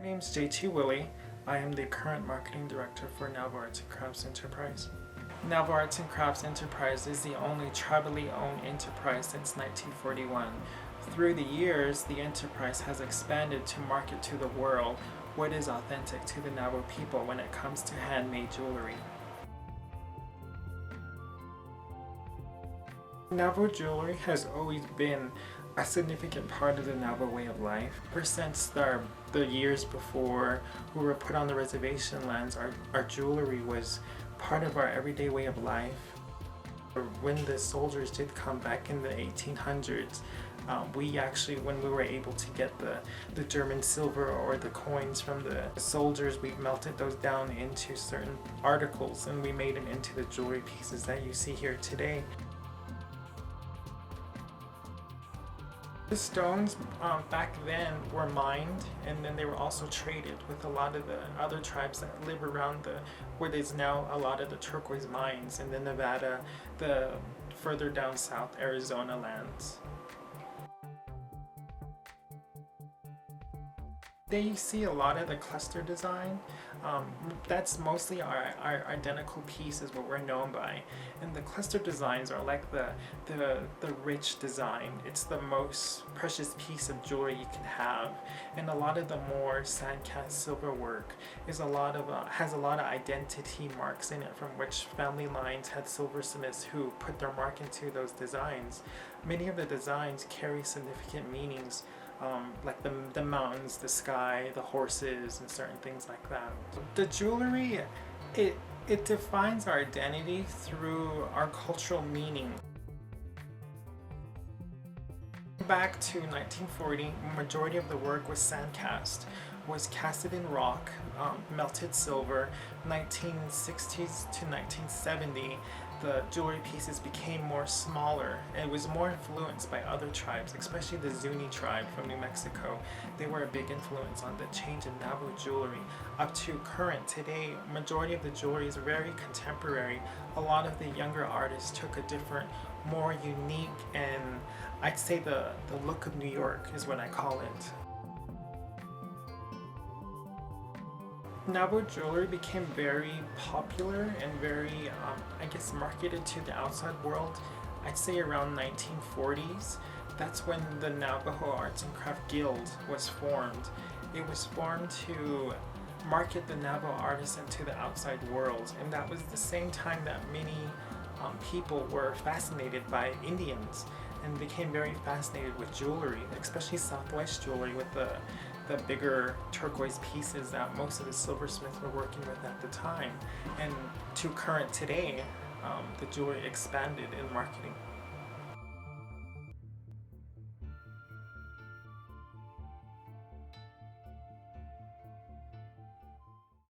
name's JT Willie. I am the current marketing director for Navajo Arts and Crafts Enterprise. Navajo Arts and Crafts Enterprise is the only tribally owned enterprise since 1941. Through the years, the enterprise has expanded to market to the world what is authentic to the Navajo people when it comes to handmade jewelry. Navajo jewelry has always been a significant part of the Navajo way of life. Ever since the years before we were put on the reservation lands, our jewelry was part of our everyday way of life. When the soldiers did come back in the 1800s, we actually, when we were able to get the German silver or the coins from the soldiers, we melted those down into certain articles and we made them into the jewelry pieces that you see here today. The stones back then were mined, and then they were also traded with a lot of the other tribes that live around where there's now a lot of the turquoise mines in the Nevada, the further down south Arizona lands. You see a lot of the cluster design. That's mostly our identical piece is what we're known by, and the cluster designs are like the rich design. It's the most precious piece of jewelry you can have, and a lot of the more sandcast silver work is has a lot of identity marks in it from which family lines had silversmiths who put their mark into those designs. Many of the designs carry significant meanings. Like the mountains, the sky, the horses, and certain things like that. The jewelry, it defines our identity through our cultural meaning. Back to 1940, majority of the work was sandcast, was casted in rock, melted silver. 1960s to 1970, the jewelry pieces became more smaller. It was more influenced by other tribes, especially the Zuni tribe from New Mexico. They were a big influence on the change in Navajo jewelry. Up to current today, majority of the jewelry is very contemporary. A lot of the younger artists took a different, more unique, and I'd say the look of New York is what I call it. Navajo jewelry became very popular and very, marketed to the outside world. I'd say around 1940s. That's when the Navajo Arts and Craft Guild was formed. It was formed to market the Navajo artisan to the outside world, and that was the same time that many people were fascinated by Indians and became very fascinated with jewelry, especially Southwest jewelry with the bigger turquoise pieces that most of the silversmiths were working with at the time. And to current today, the jewelry expanded in marketing.